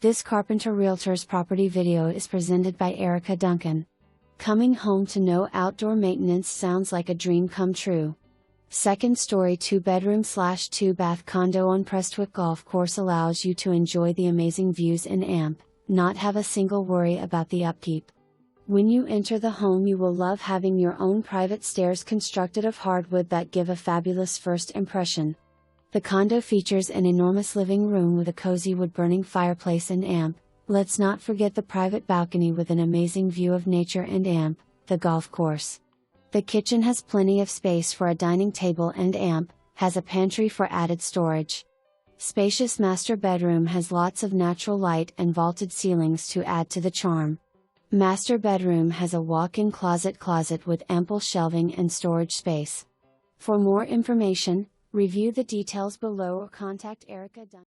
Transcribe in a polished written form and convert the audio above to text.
This Carpenter Realtors property video is presented by Erica Duncan. Coming home to no outdoor maintenance sounds like a dream come true. Second story 2-bedroom/2-bath condo on Prestwick Golf Course allows you to enjoy the amazing views in AMP, not have a single worry about the upkeep. When you enter the home, you will love having your own private stairs constructed of hardwood that give a fabulous first impression. The condo features an enormous living room with a cozy wood-burning fireplace and AMP. Let's not forget the private balcony with an amazing view of nature and AMP, the golf course. The kitchen has plenty of space for a dining table and AMP, has a pantry for added storage. Spacious master bedroom has lots of natural light and vaulted ceilings to add to the charm. Master bedroom has a walk-in closet with ample shelving and storage space. For more information, review the details below or contact Erica Duncan.